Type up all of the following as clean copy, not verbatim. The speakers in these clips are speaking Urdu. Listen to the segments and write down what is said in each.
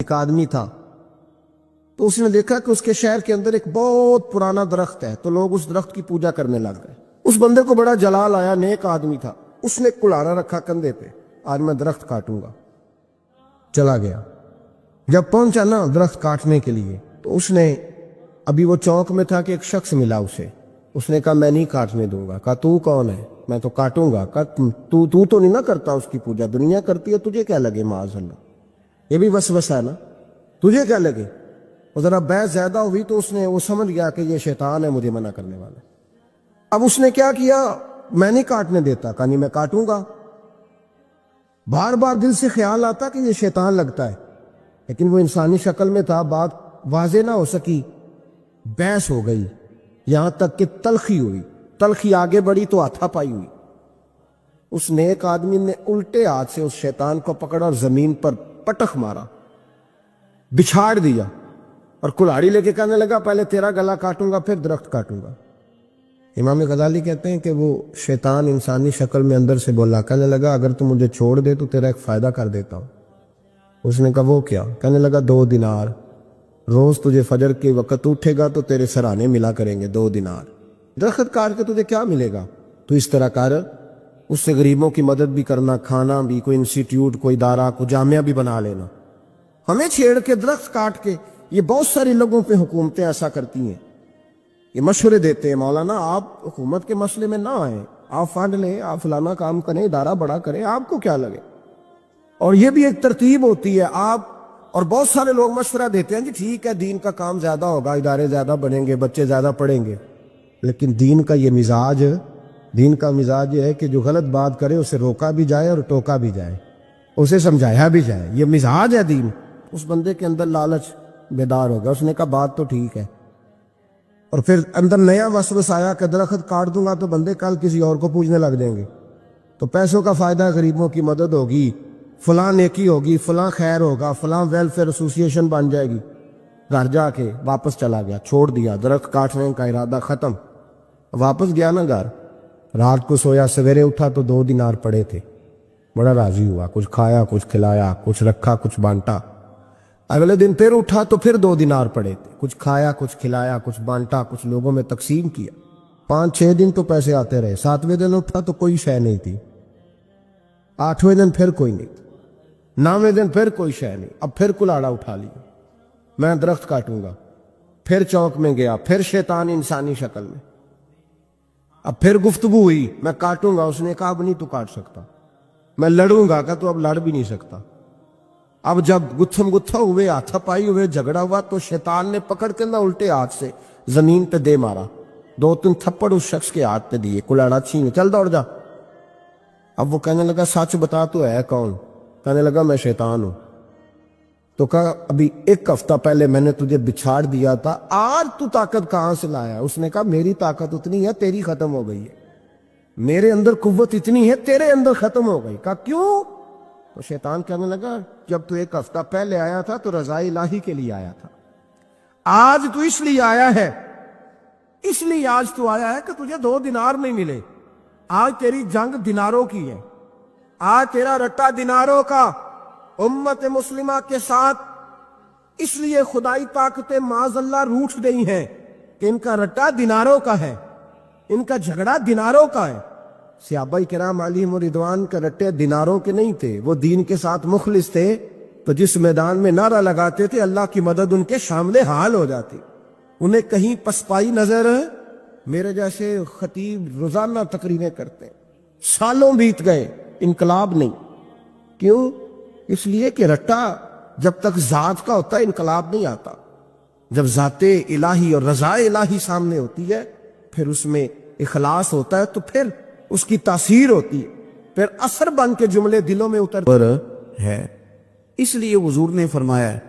ایک آدمی تھا، تو اس نے دیکھا کہ اس کے شہر کے اندر ایک بہت پرانا درخت ہے، تو لوگ اس درخت کی پوجا کرنے لگ گئے۔ اس بندے کو بڑا جلال آیا، نیک آدمی تھا، اس نے کلہاڑا رکھا کندھے پہ، آج میں درخت کاٹوں گا۔ چلا گیا، جب پہنچا نا درخت کاٹنے کے لیے، تو اس نے ابھی وہ چوک میں تھا کہ ایک شخص ملا اسے، اس نے کہا میں نہیں کاٹنے دوں گا۔ کہا تو کون ہے؟ میں تو کاٹوں گا۔ کہا تو نہیں نہ کرتا اس کی پوجا، دنیا کرتی ہے، تجھے کیا لگے؟ معاذ اللہ، یہ بھی وسوسہ ہے نا، تجھے کیا لگے؟ اور ذرا بحث زیادہ ہوئی تو وہ سمجھ گیا کہ یہ شیطان ہے مجھے منع کرنے والا۔ اب اس نے کیا کیا؟ میں نہیں کاٹنے دیتا۔ کہا نہیں میں کاٹوں گا۔ بار بار دل سے خیال آتا کہ یہ شیطان لگتا ہے، لیکن وہ انسانی شکل میں تھا، بات واضح نہ ہو سکی، بحث ہو گئی، یہاں تک کہ تلخی ہوئی، تلخی آگے بڑھی تو ہاتھا پائی ہوئی۔ اس نیک آدمی نے الٹے ہاتھ سے اس شیطان کو پکڑا اور زمین پر پٹخ مارا، بچھاڑ دیا، اور کلہاڑی لے کے کہنے لگا پہلے تیرا گلا کاٹوں گا پھر درخت کاٹوں گا۔ امام غزالی کہتے ہیں کہ وہ شیطان انسانی شکل میں اندر سے بولا، کہنے لگا اگر تم مجھے چھوڑ دے تو تیرا ایک فائدہ کر دیتا ہوں۔ اس نے کہا وہ کیا؟ کہنے لگا 2 دینار، روز تجھے فجر کے وقت اٹھے گا تو تیرے سرانے ملا کریں گے 2 دینار، درخت کاٹ کے تجھے کیا ملے گا؟ تو اس طرح کر، اس سے غریبوں کی مدد بھی کرنا، کھانا بھی، کوئی انسٹیٹیوٹ، کوئی ادارہ، کوئی جامعہ بھی بنا لینا۔ ہمیں چھیڑ کے درخت کاٹ کے، یہ بہت سارے لوگوں پہ حکومتیں ایسا کرتی ہیں، یہ مشورے دیتے ہیں مولانا آپ حکومت کے مسئلے میں نہ آئیں، آپ فنڈ لیں، آپ فلانا کام کریں، ادارہ بڑا کریں، آپ کو کیا لگے؟ اور یہ بھی ایک ترتیب ہوتی ہے۔ آپ اور بہت سارے لوگ مشورہ دیتے ہیں جی ٹھیک ہے دین کا کام زیادہ ہوگا، ادارے زیادہ بنیں گے، بچے زیادہ پڑھیں گے، لیکن دین کا مزاج یہ ہے کہ جو غلط بات کرے اسے روکا بھی جائے اور ٹوکا بھی جائے، اسے سمجھایا بھی جائے، یہ مزاج ہے دین۔ اس بندے کے اندر لالچ بیدار ہوگا، اس نے کہا بات تو ٹھیک ہے، اور پھر اندر نیا وسوسہ آیا کہ درخت کاٹ دوں گا تو بندے کل کسی اور کو پوجنے لگ جائیں گے، تو پیسوں کا فائدہ، غریبوں کی مدد ہوگی، فلاں نیکی ہوگی، فلاں خیر ہوگا، فلاں ویلفیئر ایسوسیشن بن جائے گی۔ گھر جا کے واپس چلا گیا، چھوڑ دیا، درخت کاٹنے کا ارادہ ختم۔ واپس گیا نا گھر، رات کو سویا، سویرے اٹھا تو 2 دینار پڑے تھے، بڑا راضی ہوا، کچھ کھایا، کچھ کھلایا، کچھ رکھا، کچھ بانٹا۔ اگلے دن پھر اٹھا تو پھر 2 دینار پڑے تھے، کچھ کھایا، کچھ کھلایا، کچھ بانٹا، کچھ لوگوں میں تقسیم کیا۔ 5-6 دن تو پیسے آتے رہے، 7ویں دن اٹھا تو کوئی شے نہیں تھی، 8ویں دن پھر کوئی نہیں تھی، 9ویں دن پھر کوئی شے نہیں۔ اب پھر کلاڑا اٹھا لیا، میں درخت کاٹوں گا۔ پھر چوک میں گیا، پھر شیطان انسانی شکل میں، اب پھر گفتگو ہوئی، میں کاٹوں گا۔ اس نے کہا اب نہیں تو کاٹ سکتا، میں لڑوں گا۔ کہا تو اب لڑ بھی نہیں سکتا۔ اب جب گتھم گتھا ہوئے، ہاتھا پائی ہوئے، جھگڑا ہوا، تو شیطان نے پکڑ کے نہ الٹے ہاتھ سے زمین پہ دے مارا، 2-3 تھپڑ اس شخص کے ہاتھ پہ دیے، کلاڑا چھین، چل دوڑ جا۔ اب وہ کہنے لگا سچ بتا تو ہے کون؟ کہنے لگا میں شیطان ہوں۔ تو کہا ابھی 1 ہفتہ پہلے میں نے تجھے بچھاڑ دیا تھا، آج تو طاقت کہاں سے لایا؟ اس نے کہا میری طاقت اتنی ہے، تیری ختم ہو گئی ہے، میرے اندر قوت اتنی ہے، تیرے اندر ختم ہو گئی۔ کہا کیوں؟ تو شیطان کہنے لگا جب تو 1 ہفتہ پہلے آیا تھا تو رضا الہی کے لیے آیا تھا، آج تو اس لیے آیا ہے، اس لیے آج تو آیا ہے کہ تجھے 2 دینار نہیں ملے۔ آج تیری جنگ دیناروں کی ہے، آج تیرا رٹا دیناروں کا امت مسلمہ کے ساتھ، اس لیے خدائی طاقتیں معاذ اللہ روٹھ گئی ہیں کہ ان کا رٹا دیناروں کا ہے، ان کا جھگڑا دیناروں کا ہے۔ صحابہ کرام علیہم رضوان کے رٹے دیناروں کے نہیں تھے، وہ دین کے ساتھ مخلص تھے، تو جس میدان میں نعرہ لگاتے تھے اللہ کی مدد ان کے شامل حال ہو جاتی۔ انہیں کہیں پسپائی نظر، میرے جیسے خطیب روزانہ تقریریں کرتے ہیں، سالوں بیت گئے، انقلاب نہیں۔ کیوں؟ اس لیے کہ رٹا جب تک ذات کا ہوتا ہے انقلاب نہیں آتا، جب ذات الہی اور رضا الہی سامنے ہوتی ہے، پھر اس میں اخلاص ہوتا ہے، تو پھر اس کی تاثیر ہوتی ہے، پھر اثر بن کے جملے دلوں میں اتر ہے۔ اس لیے حضور نے فرمایا ہے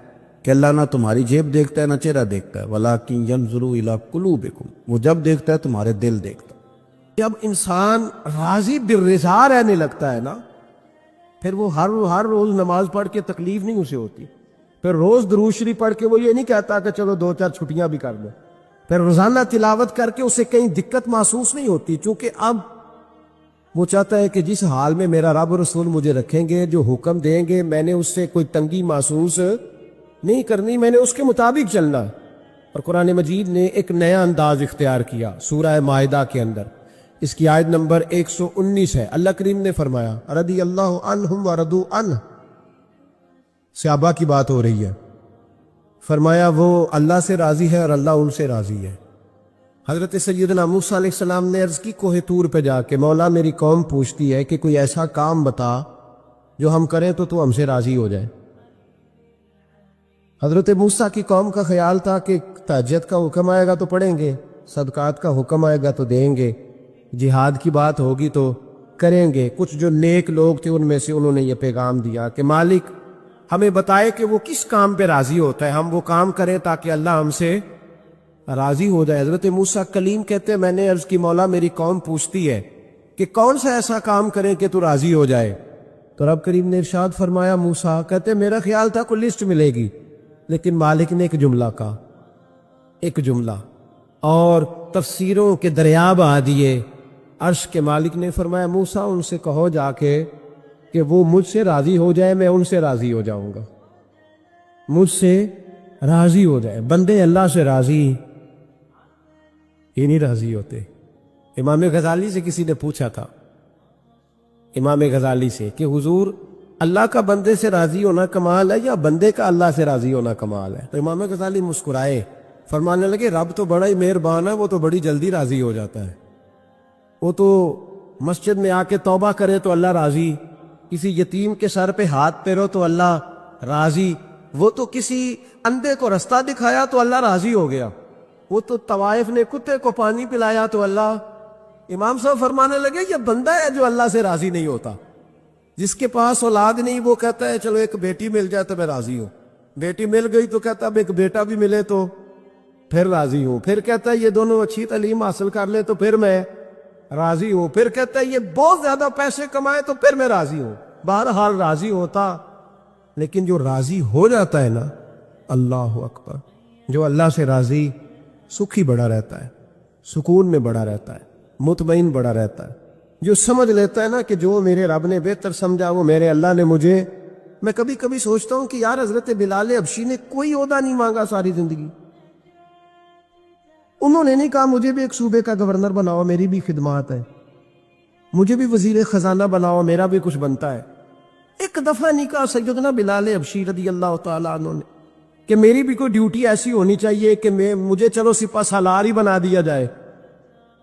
کہ اللہ نہ تمہاری جیب دیکھتا ہے نہ چہرہ دیکھتا ہے، وَلَٰكِن يَنْظُرُ إِلَىٰ قُلُوبِكُمْ، وہ جب دیکھتا ہے تمہارے دل دیکھتا ہے۔ جب انسان راضی بالرضا رہنے لگتا ہے نا، پھر وہ ہر روز نماز پڑھ کے تکلیف نہیں اسے ہوتی، پھر روز درود شریف پڑھ کے وہ یہ نہیں کہتا کہ چلو 2-4 چھٹیاں بھی کر لیں، پھر روزانہ تلاوت کر کے اسے کہیں دقت محسوس نہیں ہوتی، چونکہ اب وہ چاہتا ہے کہ جس حال میں میرا رب رسول مجھے رکھیں گے، جو حکم دیں گے، میں نے اس سے کوئی تنگی محسوس نہیں کرنی، میں نے اس کے مطابق چلنا۔ اور قرآن مجید نے ایک نیا انداز اختیار کیا سورہ مائدہ کے اندر، اس کی آیت نمبر 119 ہے۔ اللہ کریم نے فرمایا رضی اللہ عنہم ورضوا عنہ، صحابہ کی بات ہو رہی ہے، فرمایا وہ اللہ سے راضی ہے اور اللہ ان سے راضی ہے۔ حضرت سیدنا موسیٰ علیہ السلام نے عرض کی کوہ طور پہ جا کے، مولا میری قوم پوچھتی ہے کہ کوئی ایسا کام بتا جو ہم کریں تو ہم سے راضی ہو جائے۔ حضرت موسیٰ کی قوم کا خیال تھا کہ تہجد کا حکم آئے گا تو پڑھیں گے، صدقات کا حکم آئے گا تو دیں گے، جہاد کی بات ہوگی تو کریں گے۔ کچھ جو نیک لوگ تھے ان میں سے انہوں نے یہ پیغام دیا کہ مالک ہمیں بتائے کہ وہ کس کام پہ راضی ہوتا ہے، ہم وہ کام کریں تاکہ اللہ ہم سے راضی ہو جائے۔ حضرت موسیٰ کلیم کہتے ہیں میں نے عرض کی مولا میری قوم پوچھتی ہے کہ کون سا ایسا کام کریں کہ تو راضی ہو جائے، تو رب کریم نے ارشاد فرمایا موسیٰ کہتے میرا خیال تھا کوئی لسٹ ملے گی، لیکن مالک نے ایک جملہ کہا، ایک جملہ، اور تفسیروں کے دریا بہا دیے۔ عرش کے مالک نے فرمایا موسیٰ ان سے کہو جا کے کہ وہ مجھ سے راضی ہو جائے، میں ان سے راضی ہو جاؤں گا، مجھ سے راضی ہو جائے۔ بندے اللہ سے راضی ہی نہیں راضی ہوتے۔ امام غزالی سے کسی نے پوچھا تھا، امام غزالی سے، کہ حضور اللہ کا بندے سے راضی ہونا کمال ہے یا بندے کا اللہ سے راضی ہونا کمال ہے؟ تو امام غزالی مسکرائے، فرمانے لگے رب تو بڑا ہی مہربان ہے، وہ تو بڑی جلدی راضی ہو جاتا ہے، وہ تو مسجد میں آ کے توبہ کرے تو اللہ راضی، کسی یتیم کے سر پہ ہاتھ پھیرو تو اللہ راضی، وہ تو کسی اندھے کو رستہ دکھایا تو اللہ راضی ہو گیا، وہ تو طوائف نے کتے کو پانی پلایا تو اللہ۔ امام صاحب فرمانے لگے یہ بندہ ہے جو اللہ سے راضی نہیں ہوتا، جس کے پاس اولاد نہیں وہ کہتا ہے چلو ایک بیٹی مل جائے تو میں راضی ہوں، بیٹی مل گئی تو کہتا اب ایک بیٹا بھی ملے تو پھر راضی ہوں، پھر کہتا ہے یہ دونوں اچھی تعلیم حاصل کر لیں تو پھر میں راضی ہوں، پھر کہتا ہے یہ بہت زیادہ پیسے کمائے تو پھر میں راضی ہوں۔ بہرحال راضی ہوتا، لیکن جو راضی ہو جاتا ہے نا، اللہ اکبر، جو اللہ سے راضی سکھی بڑا رہتا ہے، سکون میں بڑا رہتا ہے، مطمئن بڑا رہتا ہے، جو سمجھ لیتا ہے نا کہ جو میرے رب نے بہتر سمجھا وہ میرے اللہ نے مجھے۔ میں کبھی کبھی سوچتا ہوں کہ یار حضرت بلال حبشی نے کوئی عہدہ نہیں مانگا ساری زندگی، انہوں نے نہیں کہا مجھے بھی ایک صوبے کا گورنر بناؤ میری بھی خدمات ہے، مجھے بھی وزیر خزانہ بناؤ میرا بھی کچھ بنتا ہے۔ ایک دفعہ نہیں کہا سیدنا بلال حبشی رضی اللہ تعالیٰ عنہ نے کہ میری بھی کوئی ڈیوٹی ایسی ہونی چاہیے کہ مجھے چلو سپہ سالار ہی بنا دیا جائے۔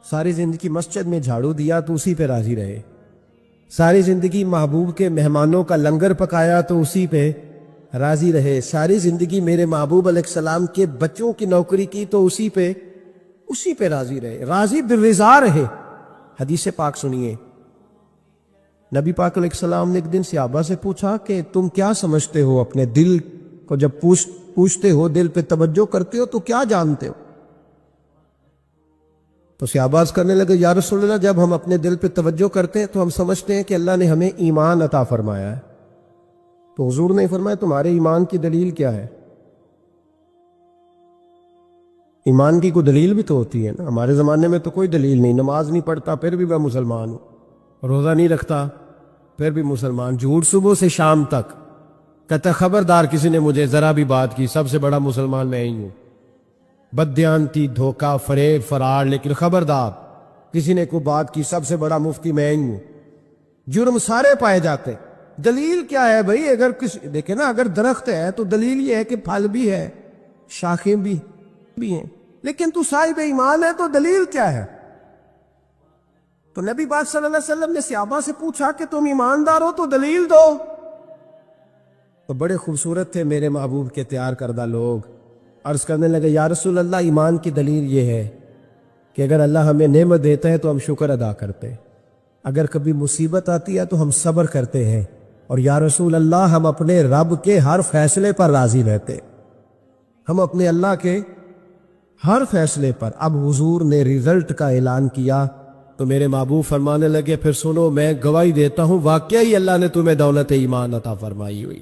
ساری زندگی مسجد میں جھاڑو دیا تو اسی پہ راضی رہے، ساری زندگی محبوب کے مہمانوں کا لنگر پکایا تو اسی پہ راضی رہے، ساری زندگی میرے محبوب علیہ السلام کے بچوں کی نوکری کی تو اسی پہ راضی رہے، راضی بالرضا رہے۔ حدیث پاک سنیے، نبی پاک علیہ السلام نے ایک دن صحابہ سے پوچھا کہ تم کیا سمجھتے ہو، اپنے دل کو جب پوچھتے ہو، دل پہ توجہ کرتے ہو تو کیا جانتے ہو؟ تو صحابہ کرنے لگے یا رسول اللہ جب ہم اپنے دل پہ توجہ کرتے ہیں تو ہم سمجھتے ہیں کہ اللہ نے ہمیں ایمان عطا فرمایا ہے۔ تو حضور نے فرمایا تمہارے ایمان کی دلیل کیا ہے؟ ایمان کی کوئی دلیل بھی تو ہوتی ہے نا، ہمارے زمانے میں تو کوئی دلیل نہیں، نماز نہیں پڑھتا پھر بھی میں مسلمان ہوں، روزہ نہیں رکھتا پھر بھی مسلمان، جھوٹ صبح سے شام تک، کہتا خبردار کسی نے مجھے ذرا بھی بات کی سب سے بڑا مسلمان میں ہی ہوں، بددیانتی، دھوکہ، فریب، فرار، لیکن خبردار کسی نے کوئی بات کی سب سے بڑا مفتی میں ہی ہوں۔ جرم سارے پائے جاتے، دلیل کیا ہے بھائی؟ اگر دیکھیں نا، اگر درخت ہے تو دلیل یہ ہے کہ پھل بھی ہے، شاخیں بھی ہیں، لیکن تو صاحب ایمان ہے تو دلیل کیا ہے؟ تو نبی پاک صلی اللہ علیہ وسلم نے صحابہ سے پوچھا کہ تم ایماندار ہو تو دلیل دو۔ تو بڑے خوبصورت تھے میرے محبوب کے تیار کردہ لوگ، عرض کرنے لگے یا رسول اللہ ایمان کی دلیل یہ ہے کہ اگر اللہ ہمیں نعمت دیتا ہے تو ہم شکر ادا کرتے، اگر کبھی مصیبت آتی ہے تو ہم صبر کرتے ہیں، اور یا رسول اللہ ہم اپنے رب کے ہر فیصلے پر راضی رہتے، ہم اپنے اللہ کے ہر فیصلے پر۔ اب حضور نے رزلٹ کا اعلان کیا تو میرے محبوب فرمانے لگے پھر سنو میں گواہی دیتا ہوں واقعی اللہ نے تمہیں دولت ایمان عطا فرمائی ہوئی،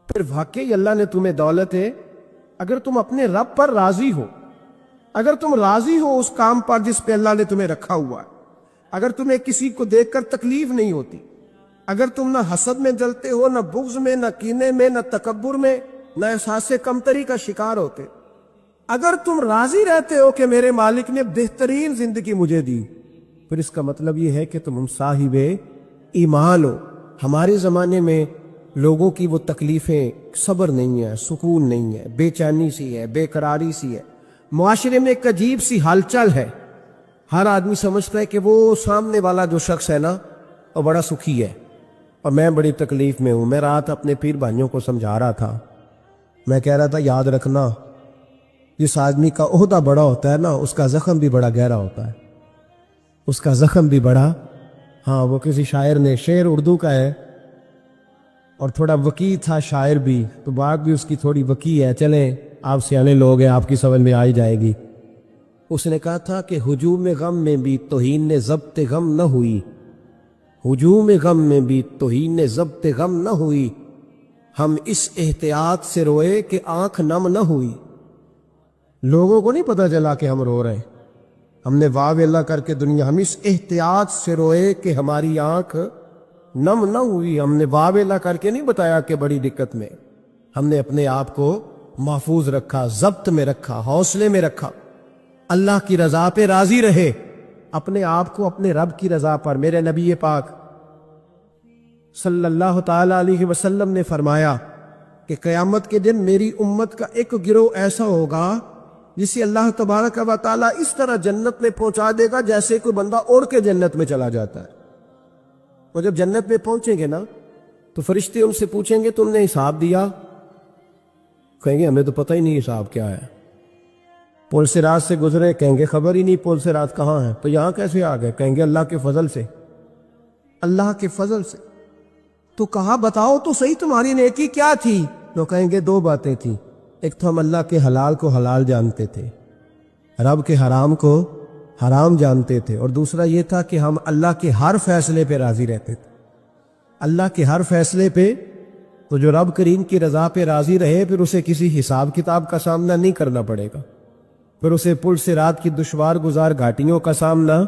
پھر واقعی اللہ نے تمہیں دولت ہے، اگر تم اپنے رب پر راضی ہو، اگر تم راضی ہو اس کام پر جس پہ اللہ نے تمہیں رکھا ہوا ہے، اگر تمہیں کسی کو دیکھ کر تکلیف نہیں ہوتی، اگر تم نہ حسد میں جلتے ہو، نہ بغض میں، نہ کینے میں، نہ تکبر میں، نہ احساس کمتری کا شکار ہوتے۔ اگر تم راضی رہتے ہو کہ میرے مالک نے بہترین زندگی مجھے دی، پھر اس کا مطلب یہ ہے کہ تم صاحب ایمان ہو۔ ہمارے زمانے میں لوگوں کی وہ تکلیفیں، صبر نہیں ہے، سکون نہیں ہے، بے چینی سی ہے، بے قراری سی ہے، معاشرے میں ایک عجیب سی ہلچل ہے۔ ہر آدمی سمجھتا ہے کہ وہ سامنے والا جو شخص ہے نا وہ بڑا سکھی ہے اور میں بڑی تکلیف میں ہوں۔ میں رات اپنے پیر بھائیوں کو سمجھا رہا تھا، میں کہہ رہا تھا یاد رکھنا جس آدمی کا عہدہ بڑا ہوتا ہے نا اس کا زخم بھی بڑا گہرا ہوتا ہے، اس کا زخم بھی بڑا۔ ہاں وہ کسی شاعر نے، شعر اردو کا ہے اور تھوڑا وقی تھا شاعر بھی، تو بات بھی اس کی تھوڑی وقی ہے، چلیں آپ سیانے لوگ ہیں آپ کی سمجھ میں آ ہی جائے گی۔ اس نے کہا تھا کہ ہجوم غم میں بھی توہین نے ضبط غم نہ ہوئی، ہجوم غم میں بھی توہین نے ضبط غم نہ ہوئی، ہم اس احتیاط سے روئے کہ آنکھ نم نہ ہوئی۔ لوگوں کو نہیں پتا چلا کہ ہم رو رہے ہیں، ہم نے واہ ویلا کر کے دنیا، ہم اس احتیاط سے روئے کہ ہماری آنکھ نم نہ ہوئی۔ ہم نے واہ ویلا کر کے نہیں بتایا کہ بڑی دقت میں، ہم نے اپنے آپ کو محفوظ رکھا، ضبط میں رکھا، حوصلے میں رکھا، اللہ کی رضا پہ راضی رہے، اپنے آپ کو اپنے رب کی رضا پر۔ میرے نبی پاک صلی اللہ تعالی علیہ وسلم نے فرمایا کہ قیامت کے دن میری امت کا ایک گروہ ایسا ہوگا جسے اللہ تبارک و تعالیٰ اس طرح جنت میں پہنچا دے گا جیسے کوئی بندہ اڑ کے جنت میں چلا جاتا ہے۔ وہ جب جنت میں پہنچیں گے نا تو فرشتے ان سے پوچھیں گے تم نے حساب دیا؟ کہیں گے ہمیں تو پتہ ہی نہیں حساب کیا ہے۔ پل سے رات سے گزرے، کہیں گے خبر ہی نہیں پل سے رات کہاں ہے، تو یہاں کیسے آ گئے؟ کہیں گے اللہ کے فضل سے، اللہ کے فضل سے۔ تو کہا بتاؤ تو صحیح تمہاری نیکی کیا تھی؟ تو کہیں گے دو باتیں تھیں، ایک تو ہم اللہ کے حلال کو حلال جانتے تھے، رب کے حرام کو حرام جانتے تھے، اور دوسرا یہ تھا کہ ہم اللہ کے ہر فیصلے پہ راضی رہتے تھے، اللہ کے ہر فیصلے پہ۔ تو جو رب کریم کی رضا پہ راضی رہے پھر اسے کسی حساب کتاب کا سامنا نہیں کرنا پڑے گا، پھر اسے پل سے رات کی دشوار گزار گھاٹیوں کا سامنا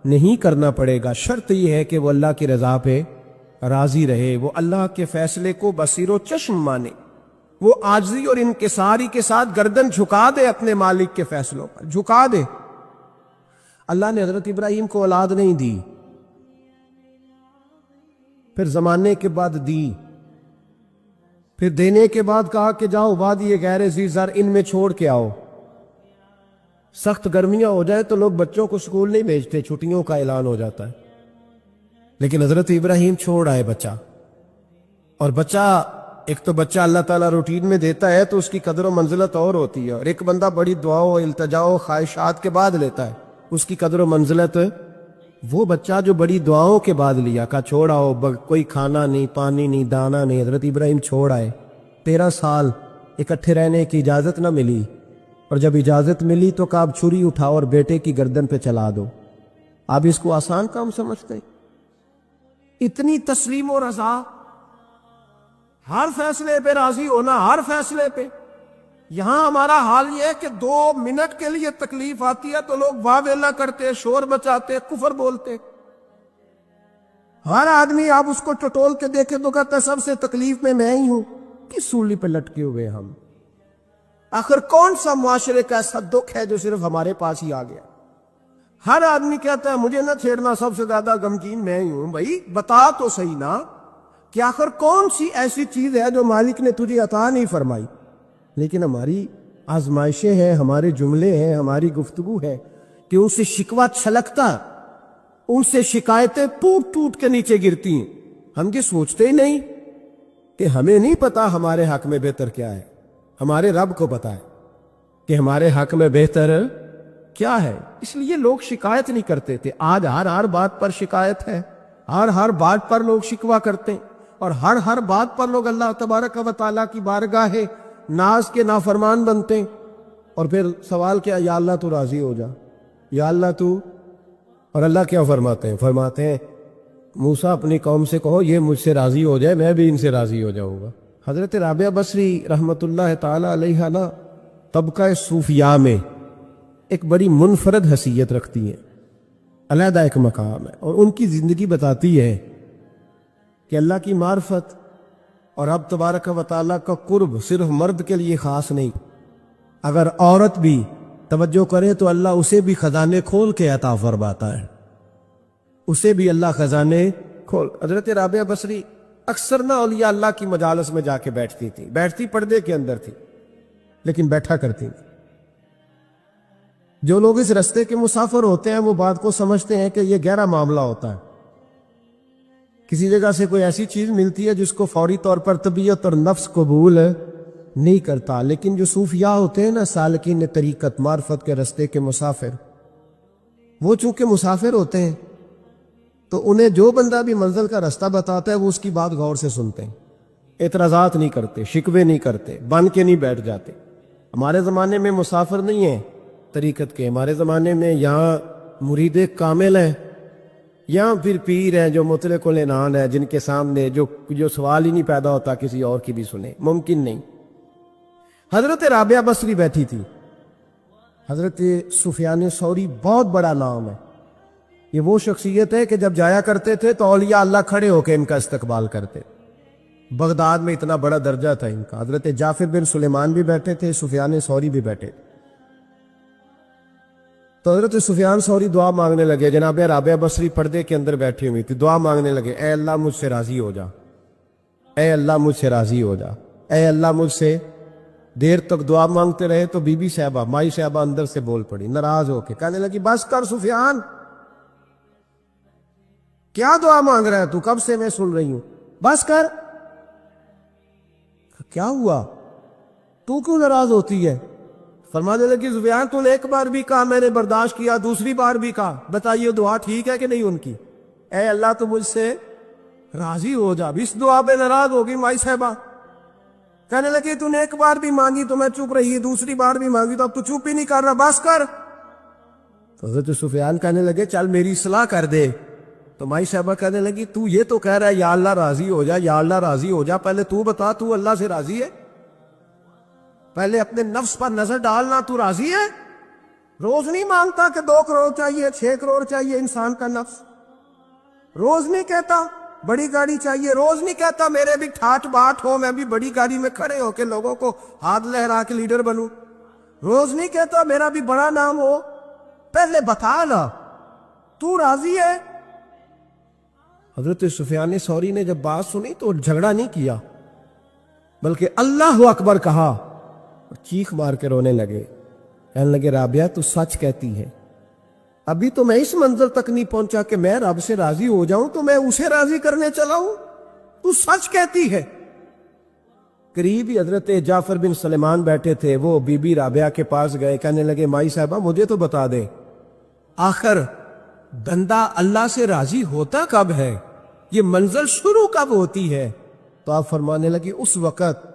نہیں کرنا پڑے گا۔ شرط یہ ہے کہ وہ اللہ کی رضا پہ راضی رہے، وہ اللہ کے فیصلے کو بصیر و چشم مانے، وہ عاجزی اور انکساری کے ساتھ گردن جھکا دے اپنے مالک کے فیصلوں پر، جھکا دے۔ اللہ نے حضرت ابراہیم کو اولاد نہیں دی، پھر زمانے کے بعد دی، پھر دینے کے بعد کہا کہ جاؤ وادی غیر ذی زرع ان میں چھوڑ کے آؤ۔ سخت گرمیاں ہو جائے تو لوگ بچوں کو سکول نہیں بھیجتے، چھٹیوں کا اعلان ہو جاتا ہے، لیکن حضرت ابراہیم چھوڑ آئے بچہ، اور بچہ ایک تو بچہ اللہ تعالیٰ روٹین میں دیتا ہے تو اس کی قدر و منزلت اور ہوتی ہے، اور ایک بندہ بڑی دعاؤں التجاؤں خواہشات کے بعد لیتا ہے اس کی قدر و منزلت۔ وہ بچہ جو بڑی دعاؤں کے بعد لیا، کہا چھوڑ آؤ، کوئی کھانا نہیں، پانی نہیں، دانا نہیں، حضرت ابراہیم چھوڑ آئے۔ 13 سال اکٹھے رہنے کی اجازت نہ ملی، اور جب اجازت ملی تو کہا اب چھری اٹھاؤ اور بیٹے کی گردن پہ چلا دو۔ آپ اس کو آسان کام سمجھتے؟ اتنی تسلیم و رضا، ہر فیصلے پہ راضی ہونا، ہر فیصلے پہ۔ یہاں ہمارا حال یہ ہے کہ 2 منٹ کے لیے تکلیف آتی ہے تو لوگ واہ ویلا کرتے، شور بچاتے، کفر بولتے۔ ہر آدمی آپ اس کو ٹٹول کے دیکھے تو کہتا ہے سب سے تکلیف میں ہی ہوں۔ کس سولی پہ لٹکے ہوئے ہم؟ آخر کون سا معاشرے کا ایسا دکھ ہے جو صرف ہمارے پاس ہی آ گیا؟ ہر آدمی کہتا ہے مجھے نہ چھیڑنا، سب سے زیادہ غمگین میں ہی ہوں۔ بھائی بتا تو صحیح نا کہ آخر کون سی ایسی چیز ہے جو مالک نے تجھے عطا نہیں فرمائی؟ لیکن ہماری آزمائشیں ہیں، ہمارے جملے ہیں، ہماری گفتگو ہے کہ ان سے شکوہ چھلکتا، ان سے شکایتیں ٹوٹ ٹوٹ کے نیچے گرتی ہیں۔ ہم یہ سوچتے ہی نہیں کہ ہمیں نہیں پتا ہمارے حق میں بہتر کیا ہے، ہمارے رب کو پتا ہے کہ ہمارے حق میں بہتر کیا ہے۔ اس لیے لوگ شکایت نہیں کرتے تھے، آج ہر بات پر شکایت ہے، ہر بات پر لوگ شکوہ کرتے ہیں، اور ہر بات پر لوگ اللہ تبارک و تعالیٰ کی بارگاہ ناز کے نافرمان بنتے ہیں۔ اور پھر سوال کیا، یا اللہ تو راضی ہو جا، یا اللہ تو۔ اور اللہ کیا فرماتے ہیں موسیٰ اپنی قوم سے کہو یہ مجھ سے راضی ہو جائے، میں بھی ان سے راضی ہو جاؤں گا۔ حضرت رابعہ بصری رحمۃ اللہ تعالی علیہ نا طبقہ صوفیاء میں ایک بڑی منفرد حیثیت رکھتی ہیں، علیحدہ ایک مقام ہے، اور ان کی زندگی بتاتی ہے کہ اللہ کی معرفت اور اب تبارک و تعالیٰ کا قرب صرف مرد کے لیے خاص نہیں، اگر عورت بھی توجہ کرے تو اللہ اسے بھی خزانے کھول کے عطا فرماتا ہے، اسے بھی اللہ خزانے کھول۔ حضرت رابعہ بصری اکثر نہ اولیاء اللہ کی مجالس میں جا کے بیٹھتی تھی، بیٹھتی پردے کے اندر تھی لیکن بیٹھا کرتی تھی۔ جو لوگ اس رستے کے مسافر ہوتے ہیں وہ بات کو سمجھتے ہیں کہ یہ گہرا معاملہ ہوتا ہے، کسی جگہ سے کوئی ایسی چیز ملتی ہے جس کو فوری طور پر طبیعت اور نفس قبول نہیں کرتا، لیکن جو صوفیاء ہوتے ہیں نا، سالکین طریقت، معرفت کے رستے کے مسافر، وہ چونکہ مسافر ہوتے ہیں تو انہیں جو بندہ بھی منزل کا رستہ بتاتا ہے وہ اس کی بات غور سے سنتے ہیں، اعتراضات نہیں کرتے، شکوے نہیں کرتے، بن کے نہیں بیٹھ جاتے۔ ہمارے زمانے میں مسافر نہیں ہیں طریقت کے، ہمارے زمانے میں یہاں مرید کامل ہیں یا پھر پیر ہیں جو مطلق العنان ہے، جن کے سامنے جو سوال ہی نہیں پیدا ہوتا کسی اور کی بھی سنے، ممکن نہیں۔ حضرت رابعہ بصری بیٹھی تھی۔ حضرت سفیان ثوری بہت بڑا نام ہے، یہ وہ شخصیت ہے کہ جب جایا کرتے تھے تو اولیاء اللہ کھڑے ہو کے ان کا استقبال کرتے۔ بغداد میں اتنا بڑا درجہ تھا ان کا۔ حضرت جعفر بن سلیمان بھی بیٹھے تھے، سفیان ثوری بھی بیٹھے تھے۔ تو حضرت سفیان ثوری دعا مانگنے لگے، جناب رابعہ بصری پردے کے اندر بیٹھی ہوئی تھی، دعا مانگنے لگے، اے اللہ مجھ سے راضی ہو جا، اے اللہ مجھ سے راضی ہو جا، اے اللہ مجھ سے۔ دیر تک دعا مانگتے رہے تو بی بی صاحبہ، مائی صاحبہ اندر سے بول پڑی ناراض ہو کے، کہنے لگی بس کر سفیان، کیا دعا مانگ رہا ہے تو، کب سے میں سن رہی ہوں، بس کر۔ کیا ہوا، تو کیوں ناراض ہوتی ہے؟ فرمانے لگی سفیان تو نے ایک بار بھی کہا، میں نے برداشت کیا، دوسری بار بھی کہا، بتائیے دعا ٹھیک ہے کہ نہیں ان کی؟ اے اللہ تو مجھ سے راضی ہو جا۔ اس دعا پہ ناراض ہوگی مائی صاحبہ، کہنے لگی تو نے ایک بار بھی مانگی تو میں چپ رہی، دوسری بار بھی مانگی تو اب تو چپ ہی نہیں کر رہا، بس کر۔ تو حضرت سفیان کہنے لگے چل میری اصلاح کر دے۔ تو مائی صاحبہ کہنے لگی تو یہ تو کہہ رہا ہے یا اللہ راضی ہو جا، یا اللہ راضی ہو جا، پہلے تو بتا تو اللہ سے راضی ہے؟ پہلے اپنے نفس پر نظر ڈالنا، تو راضی ہے؟ روز نہیں مانگتا کہ 2 کروڑ چاہیے، 6 کروڑ چاہیے انسان کا نفس، روز نہیں کہتا بڑی گاڑی چاہیے، روز نہیں کہتا میرے بھی ٹھاٹ باٹ ہو، میں بھی بڑی گاڑی میں کھڑے ہو کے لوگوں کو ہاتھ لہرا کے لیڈر بنوں، روز نہیں کہتا میرا بھی بڑا نام ہو، پہلے بتا نا تو راضی ہے؟ حضرت سفیان ثوری نے جب بات سنی تو جھگڑا نہیں کیا بلکہ اللہ اکبر کہا، چیخ مار کے رونے لگے، کہنے لگے رابعہ تو سچ کہتی ہے، ابھی تو میں اس منزل تک نہیں پہنچا کہ میں رب سے راضی ہو جاؤں تو میں اسے راضی کرنے چلا ہوں، تو سچ کہتی ہے۔ قریب ہی حضرت جعفر بن سلیمان بیٹھے تھے، وہ بی بی رابعہ کے پاس گئے، کہنے لگے مائی صاحبہ مجھے تو بتا دے آخر بندہ اللہ سے راضی ہوتا کب ہے، یہ منزل شروع کب ہوتی ہے؟ تو آپ فرمانے لگی اس وقت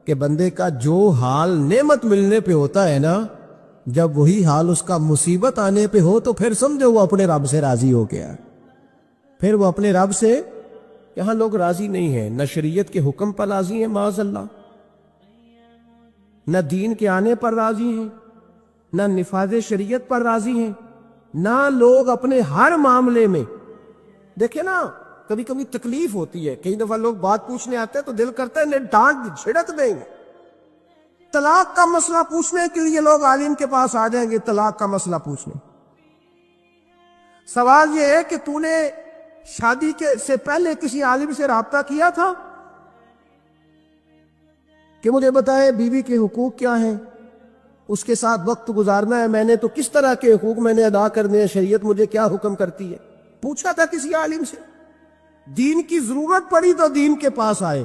کہ بندے کا جو حال نعمت ملنے پہ ہوتا ہے نا، جب وہی حال اس کا مصیبت آنے پہ ہو تو پھر سمجھو وہ اپنے رب سے راضی ہو گیا، پھر وہ اپنے رب سے۔ یہاں لوگ راضی نہیں ہیں، نہ شریعت کے حکم پر راضی ہیں معاذ اللہ، نہ دین کے آنے پر راضی ہیں، نہ نفاذ شریعت پر راضی ہیں، نہ لوگ اپنے ہر معاملے میں۔ دیکھیں نا کبھی کبھی تکلیف ہوتی ہے، کئی دفعہ لوگ بات پوچھنے آتے ہیں تو دل کرتا ہے انہیں ڈانٹ چھڑک دیں گے۔ طلاق کا مسئلہ پوچھنے کے لیے لوگ عالم کے پاس آ جائیں گے، طلاق کا مسئلہ پوچھنے۔ سوال یہ ہے کہ تو نے شادی سے پہلے کسی عالم سے رابطہ کیا تھا کہ مجھے بتائے بیوی کے حقوق کیا ہیں، اس کے ساتھ وقت گزارنا ہے میں نے تو کس طرح کے حقوق میں نے ادا کرنے ہیں، شریعت مجھے کیا حکم کرتی ہے؟ پوچھا تھا کسی عالم سے؟ دین کی ضرورت پڑی تو دین کے پاس آئے،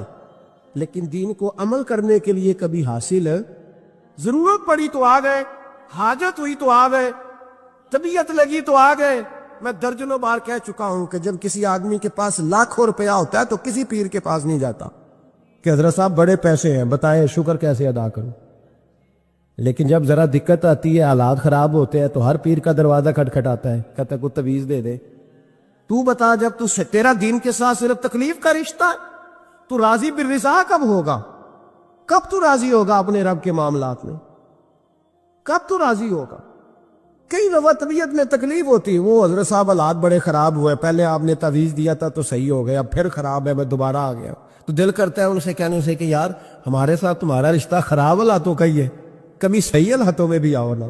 لیکن دین کو عمل کرنے کے لیے کبھی حاصل ضرورت پڑی تو آ گئے، حاجت ہوئی تو آ گئے، طبیعت لگی تو آ گئے۔ میں درجنوں بار کہہ چکا ہوں کہ جب کسی آدمی کے پاس لاکھوں روپیہ ہوتا ہے تو کسی پیر کے پاس نہیں جاتا کہ حضرت صاحب بڑے پیسے ہیں بتائیں شکر کیسے ادا کروں، لیکن جب ذرا دقت آتی ہے، حالات خراب ہوتے ہیں تو ہر پیر کا دروازہ کھٹکھٹاتا ہے، کہتا ہے کوئی تعویذ دے دے۔ تو بتا جب تیرا دین کے ساتھ صرف تکلیف کا رشتہ ہے تو راضی بالرضا کب ہوگا؟ کب تو راضی ہوگا اپنے رب کے معاملات میں؟ کب تو راضی ہوگا؟ کئی دفعہ طبیعت میں تکلیف ہوتی ہے، وہ حضرت صاحب حالات بڑے خراب ہوئے، پہلے آپ نے تعویذ دیا تھا تو صحیح ہو گیا، اب پھر خراب ہے میں دوبارہ آ گیا، تو دل کرتا ہے ان سے کہنے سے کہ یار ہمارے ساتھ تمہارا رشتہ خراب حالاتوں کا ہی ہے، کبھی صحیح حالاتوں میں بھی آؤ نا،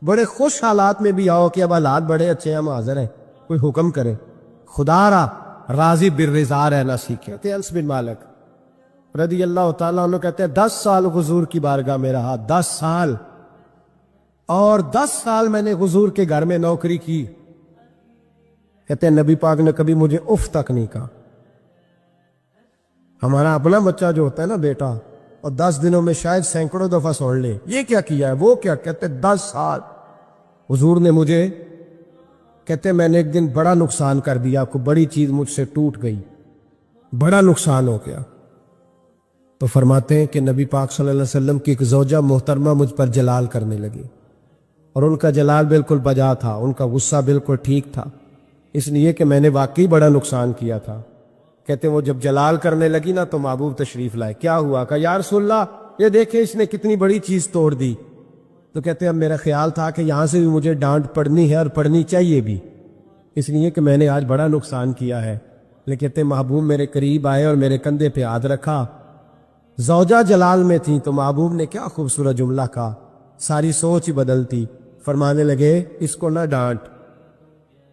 بڑے خوش حالات میں بھی آؤ کہ اب حالات بڑے اچھے ہیں، ہم حاضر ہیں، کوئی حکم کرے۔ خدا را راضی بالرضا رہنا سیکھے۔ انس بن مالک رضی اللہ تعالیٰ عنہ کہتے ہیں 10 سال حضور کی بارگاہ میں رہا، 10 سال، اور 10 سال میں نے حضور کے گھر میں نوکری کی۔ کہتے ہیں نبی پاک نے کبھی مجھے اف تک نہیں کہا۔ ہمارا اپنا بچہ جو ہوتا ہے نا بیٹا، اور 10 دنوں میں شاید سینکڑوں دفعہ سن لے یہ کیا کیا ہے وہ کیا، کہتے 10 سال حضور نے مجھے، کہتے میں نے ایک دن بڑا نقصان کر دیا، کوئی بڑی چیز مجھ سے ٹوٹ گئی، بڑا نقصان ہو گیا۔ تو فرماتے ہیں کہ نبی پاک صلی اللہ علیہ وسلم کی ایک زوجہ محترمہ مجھ پر جلال کرنے لگی، اور ان کا جلال بالکل بجا تھا، ان کا غصہ بالکل ٹھیک تھا، اس لیے کہ میں نے واقعی بڑا نقصان کیا تھا۔ کہتے ہیں وہ جب جلال کرنے لگی نا تو محبوب تشریف لائے، کیا ہوا؟ کہا یا رسول اللہ یہ دیکھیں اس نے کتنی بڑی چیز توڑ دی۔ تو کہتے ہیں اب میرا خیال تھا کہ یہاں سے بھی مجھے ڈانٹ پڑنی ہے اور پڑنی چاہیے بھی، اس لیے کہ میں نے آج بڑا نقصان کیا ہے۔ لیکن کہتے ہیں محبوب میرے قریب آئے اور میرے کندھے پہ ہاتھ رکھا، زوجہ جلال میں تھی، تو محبوب نے کیا خوبصورت جملہ کہا، ساری سوچ ہی بدلتی۔ فرمانے لگے اس کو نہ ڈانٹ،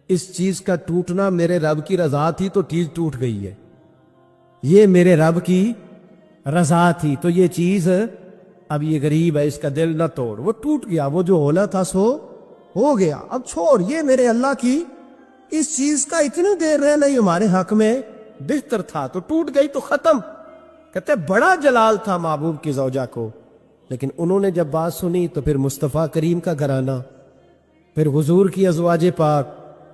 اس چیز کا ٹوٹنا میرے رب کی رضا تھی تو چیز ٹوٹ گئی ہے، یہ میرے رب کی رضا تھی تو یہ چیز اب یہ غریب ہے، اس کا دل نہ توڑ، وہ ٹوٹ گیا، وہ جو ہونا تھا سو ہو گیا، اب چھوڑ، یہ میرے اللہ کی اس چیز کا اتنی دیر رہنا ہی ہمارے حق میں بہتر تھا، تو ٹوٹ گئی تو ختم۔ کہتے بڑا جلال تھا محبوب کی زوجہ کو، لیکن انہوں نے جب بات سنی تو پھر مصطفیٰ کریم کا گھرانہ، پھر حضور کی ازواج پاک،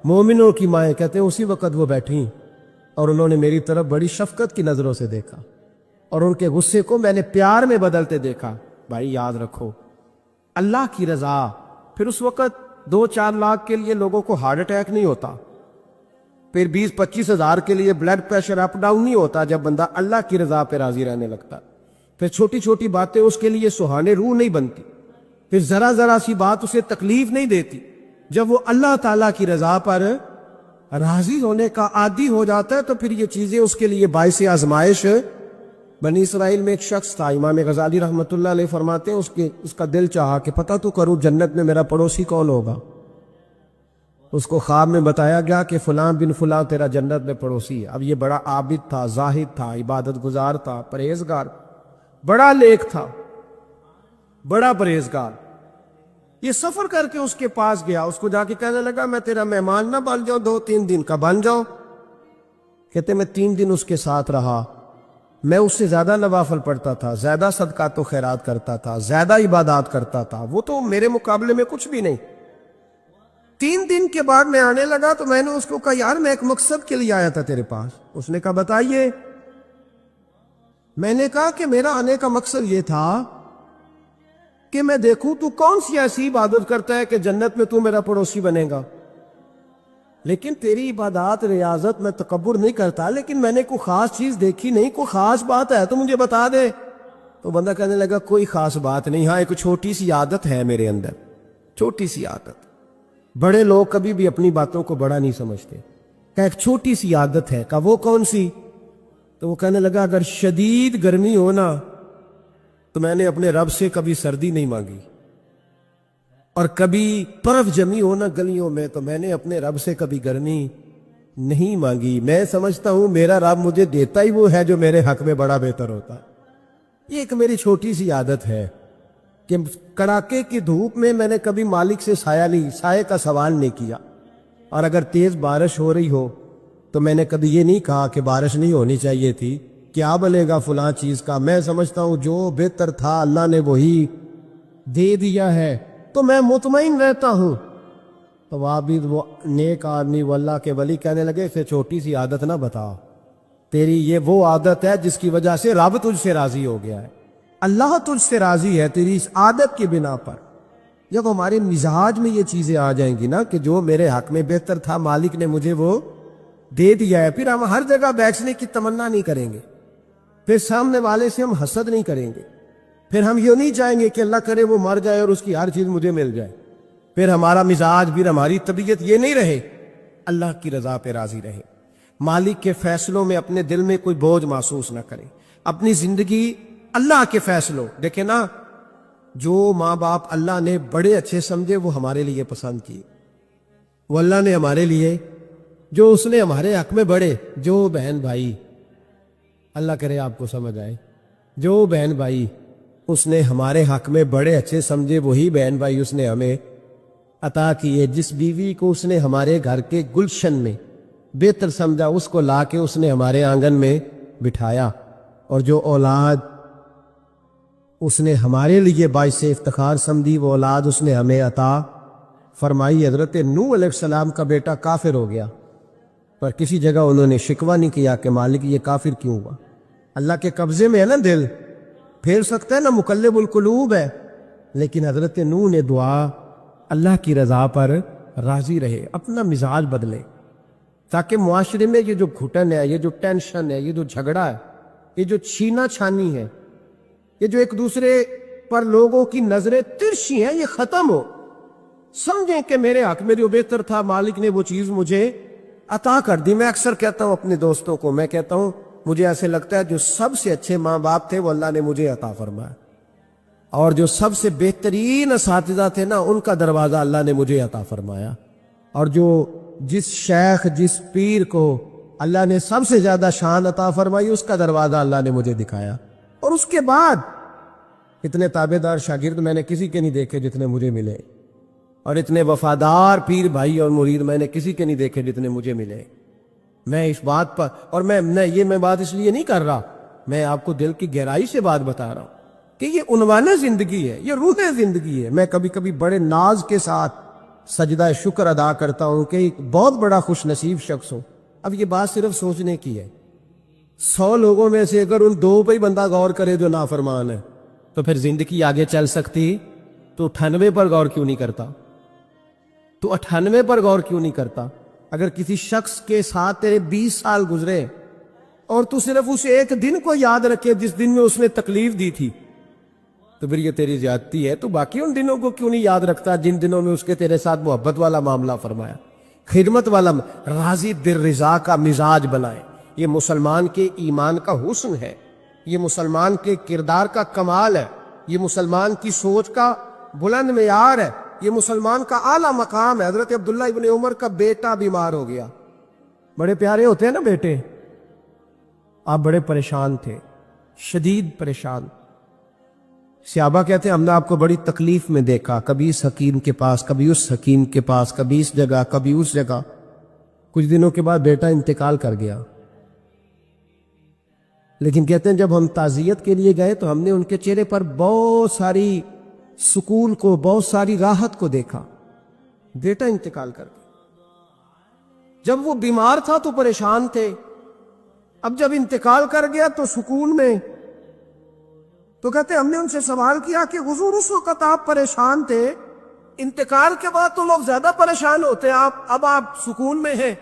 مومنوں کی مائیں، کہتے ہیں اسی وقت وہ بیٹھیں اور انہوں نے میری طرف بڑی شفقت کی نظروں سے دیکھا، اور ان کے غصے کو میں نے پیار میں بدلتے دیکھا۔ بھائی یاد رکھو اللہ کی رضا، پھر اس وقت 2-4 لاکھ کے لیے لوگوں کو ہارٹ اٹیک نہیں ہوتا، پھر 20-25 ہزار کے لیے بلڈ پریشر اپ ڈاؤن نہیں ہوتا جب بندہ اللہ کی رضا پہ راضی رہنے لگتا، پھر چھوٹی چھوٹی باتیں اس کے لیے سہانے روح نہیں بنتی، پھر ذرا ذرا سی بات اسے تکلیف نہیں دیتی، جب وہ اللہ تعالیٰ کی رضا پر راضی ہونے کا عادی ہو جاتا ہے تو پھر یہ چیزیں اس کے لیے باعث آزمائش۔ بنی اسرائیل میں ایک شخص تھا، امام غزالی رحمۃ اللہ علیہ فرماتے ہیں اس کا دل چاہا کہ پتہ تو کروں جنت میں میرا پڑوسی کون ہوگا۔ اس کو خواب میں بتایا گیا کہ فلاں بن فلاں تیرا جنت میں پڑوسی ہے۔ اب یہ بڑا عابد تھا، زاہد تھا، عبادت گزار تھا، پرہیزگار، بڑا نیک تھا، بڑا پرہیزگار۔ یہ سفر کر کے اس کے پاس گیا، اس کو جا کے کہنے لگا میں تیرا مہمان نہ بن جاؤں، 2-3 دن کا بن جاؤں۔ کہتے میں 3 دن اس کے ساتھ رہا، میں اس سے زیادہ نوافل پڑھتا تھا، زیادہ صدقات و خیرات کرتا تھا، زیادہ عبادات کرتا تھا، وہ تو میرے مقابلے میں کچھ بھی نہیں۔ 3 دن کے بعد میں آنے لگا تو میں نے اس کو کہا یار میں ایک مقصد کے لیے آیا تھا تیرے پاس۔ اس نے کہا بتائیے۔ میں نے کہا کہ میرا آنے کا مقصد یہ تھا کہ میں دیکھوں تو کون سی ایسی عبادت کرتا ہے کہ جنت میں تو میرا پڑوسی بنے گا، لیکن تیری عبادات ریاضت میں تکبر نہیں کرتا، لیکن میں نے کوئی خاص چیز دیکھی نہیں، کوئی خاص بات ہے تو مجھے بتا دے۔ تو بندہ کہنے لگا کوئی خاص بات نہیں، ہاں ایک چھوٹی سی عادت ہے میرے اندر، چھوٹی سی عادت۔ بڑے لوگ کبھی بھی اپنی باتوں کو بڑا نہیں سمجھتے، کہ ایک چھوٹی سی عادت ہے، کہ وہ کون سی؟ تو وہ کہنے لگا اگر شدید گرمی ہو نا تو میں نے اپنے رب سے کبھی سردی نہیں مانگی، اور کبھی برف جمی ہو نا گلیوں میں تو میں نے اپنے رب سے کبھی گرمی نہیں مانگی۔ میں سمجھتا ہوں میرا رب مجھے دیتا ہی وہ ہے جو میرے حق میں بڑا بہتر ہوتا ہے۔ یہ ایک میری چھوٹی سی عادت ہے کہ کڑاکے کی دھوپ میں نے کبھی مالک سے سائے کا سوال نہیں کیا، اور اگر تیز بارش ہو رہی ہو تو میں نے کبھی یہ نہیں کہا کہ بارش نہیں ہونی چاہیے تھی، کیا بنے گا فلاں چیز کا۔ میں سمجھتا ہوں جو بہتر تھا اللہ نے وہی دے دیا ہے تو میں مطمئن رہتا ہوں۔ تو عابد وہ نیک آدمی وہ اللہ کے ولی کہنے لگے اسے چھوٹی سی عادت نہ بتا، تیری یہ وہ عادت ہے جس کی وجہ سے رب تجھ سے راضی ہو گیا ہے، اللہ تجھ سے راضی ہے تیری اس عادت کی بنا پر۔ جب ہمارے مزاج میں یہ چیزیں آ جائیں گی نا کہ جو میرے حق میں بہتر تھا مالک نے مجھے وہ دے دیا ہے، پھر ہم ہر جگہ بیٹھنے کی تمنا نہیں کریں گے، پھر سامنے والے سے ہم حسد نہیں کریں گے، پھر ہم یہ نہیں چاہیں گے کہ اللہ کرے وہ مر جائے اور اس کی ہر چیز مجھے مل جائے، پھر ہمارا مزاج، پھر ہماری طبیعت یہ نہیں رہے، اللہ کی رضا پہ راضی رہے۔ مالک کے فیصلوں میں اپنے دل میں کوئی بوجھ محسوس نہ کرے. اپنی زندگی اللہ کے فیصلوں. دیکھیں نا، جو ماں باپ اللہ نے بڑے اچھے سمجھے وہ ہمارے لیے پسند کیے. وہ اللہ نے ہمارے لیے جو اس نے ہمارے حق میں بڑے، جو بہن بھائی، اللہ کرے آپ کو سمجھ آئے، جو بہن بھائی اس نے ہمارے حق میں بڑے اچھے سمجھے وہی بہن بھائی اس نے ہمیں عطا کیے. جس بیوی کو اس نے ہمارے گھر کے گلشن میں بہتر سمجھا اس کو لا کے اس نے ہمارے آنگن میں بٹھایا. اور جو اولاد اس نے ہمارے لیے باعث افتخار سمجھی وہ اولاد اس نے ہمیں عطا فرمائی. حضرت نوح علیہ السلام کا بیٹا کافر ہو گیا، پر کسی جگہ انہوں نے شکوہ نہیں کیا کہ مالک یہ کافر کیوں ہوا. اللہ کے قبضے میں ہے نا دل، پھیر سکتا ہے نا، مقلب القلوب ہے. لیکن حضرت نوح نے دعا اللہ کی رضا پر راضی رہے، اپنا مزاج بدلے، تاکہ معاشرے میں یہ جو گھٹن ہے، یہ جو ٹینشن ہے، یہ جو جھگڑا ہے، یہ جو چھینا چھانی ہے، یہ جو ایک دوسرے پر لوگوں کی نظریں ترشی ہیں، یہ ختم ہو. سمجھیں کہ میرے حق میں جو بہتر تھا مالک نے وہ چیز مجھے عطا کر دی. میں اکثر کہتا ہوں اپنے دوستوں کو، میں کہتا ہوں مجھے ایسے لگتا ہے جو سب سے اچھے ماں باپ تھے وہ اللہ نے مجھے عطا فرمایا، اور جو سب سے بہترین اساتذہ تھے نا ان کا دروازہ اللہ نے مجھے عطا فرمایا. اور جس شیخ جس پیر کو اللہ نے سب سے زیادہ شان عطا فرمائی اس کا دروازہ اللہ نے مجھے دکھایا. اور اس کے بعد اتنے تابع دار شاگرد میں نے کسی کے نہیں دیکھے جتنے مجھے ملے، اور اتنے وفادار پیر بھائی اور مرید میں نے کسی کے نہیں دیکھے جتنے مجھے ملے. میں اس بات پر، اور میں بات اس لیے نہیں کر رہا، میں آپ کو دل کی گہرائی سے بات بتا رہا ہوں کہ یہ عنوان زندگی ہے، یہ روح زندگی ہے. میں کبھی کبھی بڑے ناز کے ساتھ سجدہ شکر ادا کرتا ہوں کہ ایک بہت بڑا خوش نصیب شخص ہوں. اب یہ بات صرف سوچنے کی ہے. 100 لوگوں میں سے اگر ان 2 پہ ہی بندہ غور کرے جو نافرمان ہے تو پھر زندگی آگے چل سکتی. تو 98 پر غور کیوں نہیں کرتا؟ تو 98 پر غور کیوں نہیں کرتا؟ اگر کسی شخص کے ساتھ تیرے 20 سال گزرے اور تو صرف اس ایک دن کو یاد رکھے جس دن میں اس نے تکلیف دی تھی تو پھر یہ تیری زیادتی ہے. تو باقی ان دنوں کو کیوں نہیں یاد رکھتا جن دنوں میں اس کے تیرے ساتھ محبت والا معاملہ فرمایا، خدمت والا، راضی دل رضا کا مزاج بنائے. یہ مسلمان کے ایمان کا حسن ہے، یہ مسلمان کے کردار کا کمال ہے، یہ مسلمان کی سوچ کا بلند معیار ہے، یہ مسلمان کا اعلیٰ مقام ہے. حضرت عبداللہ ابن عمر کا بیٹا بیمار ہو گیا. بڑے پیارے ہوتے ہیں نا بیٹے. آپ بڑے پریشان تھے، شدید پریشان. صحابہ کہتے ہیں ہم نے آپ کو بڑی تکلیف میں دیکھا، کبھی اس حکیم کے پاس، کبھی اس حکیم کے پاس، کبھی اس جگہ، کبھی اس جگہ. کچھ دنوں کے بعد بیٹا انتقال کر گیا. لیکن کہتے ہیں جب ہم تعزیت کے لیے گئے تو ہم نے ان کے چہرے پر بہت ساری سکون کو، بہت ساری راحت کو دیکھا. بیٹا انتقال کر گیا. جب وہ بیمار تھا تو پریشان تھے، اب جب انتقال کر گیا تو سکون میں. تو کہتے ہم نے ان سے سوال کیا کہ حضور اس وقت آپ پریشان تھے، انتقال کے بعد تو لوگ زیادہ پریشان ہوتے ہیں، اب آپ سکون میں ہیں.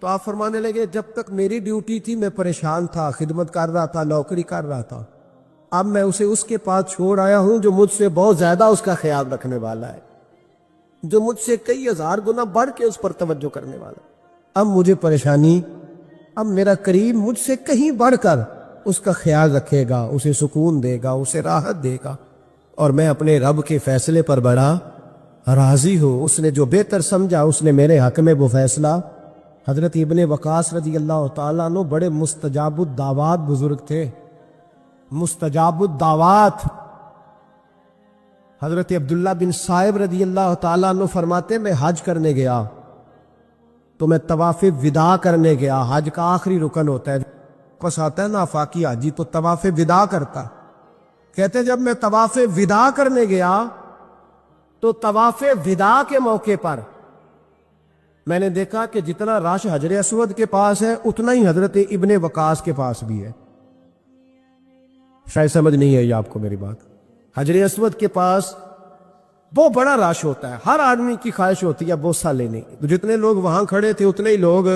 تو آپ فرمانے لگے جب تک میری ڈیوٹی تھی میں پریشان تھا، خدمت کر رہا تھا، نوکری کر رہا تھا. اب میں اسے اس کے پاس چھوڑ آیا ہوں جو مجھ سے بہت زیادہ اس کا خیال رکھنے والا ہے، جو مجھ سے کئی 1000 گنا بڑھ کے اس پر توجہ کرنے والا. اب مجھے پریشانی، اب میرا قریب مجھ سے کہیں بڑھ کر اس کا خیال رکھے گا، اسے سکون دے گا، اسے راحت دے گا. اور میں اپنے رب کے فیصلے پر بڑا راضی ہوں. اس نے جو بہتر سمجھا اس نے میرے حق میں وہ فیصلہ. حضرت ابن وقاص رضی اللہ تعالیٰ عنہ بڑے مستجاب الدعوات بزرگ تھے، مستجاب الدعوات. حضرت عبداللہ بن صائب رضی اللہ تعالیٰ عنہ فرماتے میں حج کرنے گیا تو میں طواف وداع کرنے گیا. حج کا آخری رکن ہوتا ہے، پس آتا ہے نا آفاقی حاجی تو طواف وداع کرتا. کہتے جب میں طواف وداع کرنے گیا تو طواف وداع کے موقع پر میں نے دیکھا کہ جتنا رش حجر اسود کے پاس ہے اتنا ہی حضرت ابن وقاص کے پاس بھی ہے. شاید سمجھ نہیں ہے یہ آپ کو میری بات. حجر اسود کے پاس بہت بڑا رش ہوتا ہے، ہر آدمی کی خواہش ہوتی ہے بوسہ لینے کی. تو جتنے لوگ وہاں کھڑے تھے اتنے ہی لوگ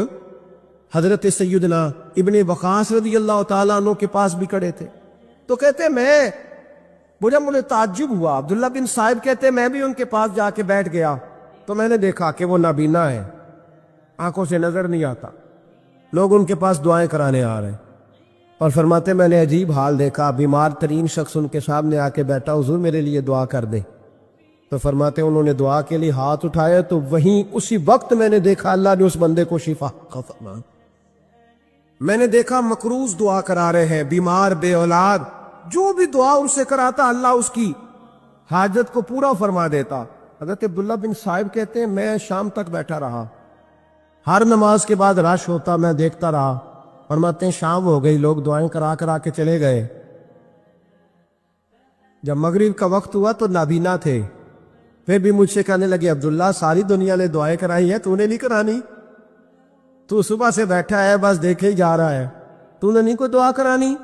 حضرت سیدنا ابن وقاص رضی اللہ تعالیٰ عنہ کے پاس بھی کھڑے تھے. تو کہتے مجھے تعجب ہوا. عبداللہ بن صائب کہتے میں بھی ان کے پاس جا کے بیٹھ گیا تو میں نے دیکھا کہ وہ نابینا ہے، آنکھوں سے نظر نہیں آتا. لوگ ان کے پاس دعائیں کرانے آ رہے ہیں اور فرماتے میں نے عجیب حال دیکھا، بیمار ترین شخص ان کے سامنے آ کے بیٹھا، حضور میرے لیے دعا کر دے۔ تو فرماتے انہوں نے دعا کے لیے ہاتھ اٹھایا تو وہیں اسی وقت میں نے دیکھا اللہ نے اس بندے کو شفا کا فرمایا۔ میں نے دیکھا مقروض دعا کرا رہے ہیں، بیمار، بے اولاد، جو بھی دعا ان سے کراتا اللہ اس کی حاجت کو پورا فرما دیتا۔ حضرت عبداللہ بن صائب کہتے ہیں میں شام تک بیٹھا رہا، ہر نماز کے بعد رش ہوتا، میں دیکھتا رہا۔ فرماتے ہیں شام ہو گئی، لوگ دعائیں کرا کے چلے گئے۔ جب مغرب کا وقت ہوا تو نابینا تھے، پھر بھی مجھ سے کہنے لگے عبداللہ ساری دنیا نے دعائیں کرائی ہیں، تو نے نہیں کرانی؟ تو صبح سے بیٹھا ہے بس دیکھے ہی جا رہا ہے، تو نے نہیں کوئی دعا کرانی؟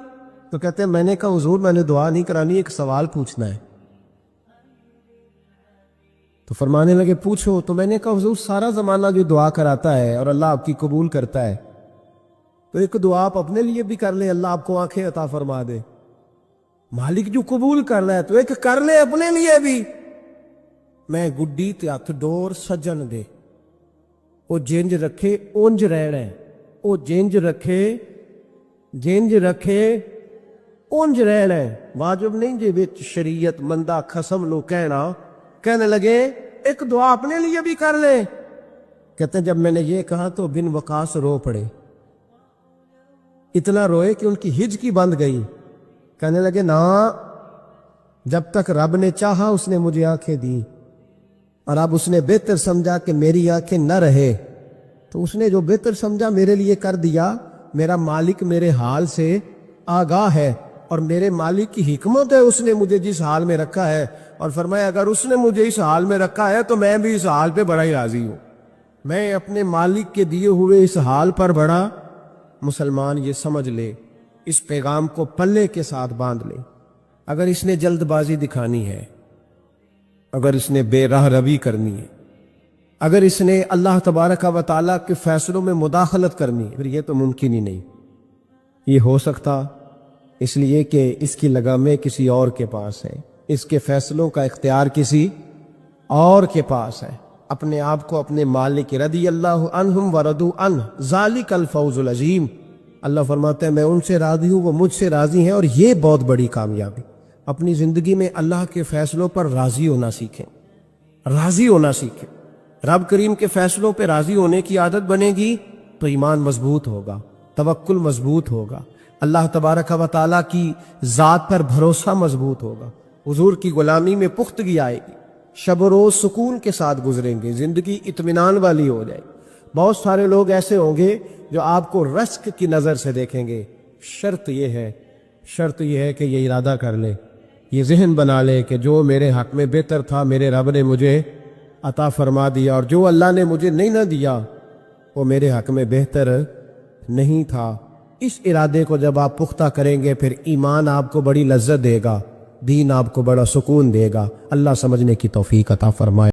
تو کہتے ہیں میں نے کہا حضور میں نے دعا نہیں کرانی، ایک سوال پوچھنا ہے۔ تو فرمانے لگے پوچھو۔ تو میں نے کہا حضور سارا زمانہ جو دعا کراتا ہے اور اللہ آپ کی قبول کرتا ہے، تو ایک دعا آپ اپنے لیے بھی کر لیں، اللہ آپ کو آنکھیں عطا فرما دے۔ مالک جو قبول کر رہا ہے تو ایک کر لے اپنے لیے بھی۔ میں گڈی تے ہتھ ڈور سجن دے، وہ جنج رکھے اونج رہنا ہے، وہ جنج رکھے اونج رہنا ہے، واجب نہیں جی وچ شریعت مندہ قسم لو کہنا۔ کہنے لگے ایک دعا اپنے لیے بھی کر لیں۔ کہتے ہیں جب میں نے یہ کہا تو بن وقاص رو پڑے، اتنا روئے کہ ان کی ہچکی بند گئی۔ کہنے لگے نا، جب تک رب نے چاہا اس نے مجھے آنکھیں دی، اور اب اس نے بہتر سمجھا کہ میری آنکھیں نہ رہے تو اس نے جو بہتر سمجھا میرے لیے کر دیا۔ میرا مالک میرے حال سے آگاہ ہے، اور میرے مالک کی حکمت ہے، اس نے مجھے جس حال میں رکھا ہے، اور فرمایا اگر اس نے مجھے اس حال میں رکھا ہے تو میں بھی اس حال پہ بڑا ہی راضی ہوں۔ میں اپنے مالک کے دیے ہوئے اس حال پر بڑا مسلمان یہ سمجھ لے، اس پیغام کو پلے کے ساتھ باندھ لے۔ اگر اس نے جلد بازی دکھانی ہے، اگر اس نے بے راہ روی کرنی ہے، اگر اس نے اللہ تبارک و تعالیٰ کے فیصلوں میں مداخلت کرنی ہے، پھر یہ تو ممکن ہی نہیں۔ یہ ہو سکتا اس لیے کہ اس کی لگامیں کسی اور کے پاس ہے، اس کے فیصلوں کا اختیار کسی اور کے پاس ہے۔ اپنے آپ کو اپنے مالک رضی اللہ عنہم ورضوا عنہ ذالک الفوز العظیم، اللہ فرماتے ہیں میں ان سے راضی ہوں، وہ مجھ سے راضی ہیں، اور یہ بہت بڑی کامیابی۔ اپنی زندگی میں اللہ کے فیصلوں پر راضی ہونا سیکھیں، راضی ہونا سیکھیں۔ رب کریم کے فیصلوں پہ راضی ہونے کی عادت بنے گی تو ایمان مضبوط ہوگا، توکل مضبوط ہوگا، اللہ تبارک و تعالیٰ کی ذات پر بھروسہ مضبوط ہوگا، حضور کی غلامی میں پختگی آئے گی، شب و روز سکون کے ساتھ گزریں گے، زندگی اطمینان والی ہو جائے گی۔ بہت سارے لوگ ایسے ہوں گے جو آپ کو رزق کی نظر سے دیکھیں گے۔ شرط یہ ہے کہ یہ ارادہ کر لے، یہ ذہن بنا لے کہ جو میرے حق میں بہتر تھا میرے رب نے مجھے عطا فرما دیا، اور جو اللہ نے مجھے نہیں نہ دیا وہ میرے حق میں بہتر نہیں تھا۔ اس ارادے کو جب آپ پختہ کریں گے پھر ایمان آپ کو بڑی لذت دے گا، دین آپ کو بڑا سکون دے گا۔ اللہ سمجھنے کی توفیق عطا فرمائے۔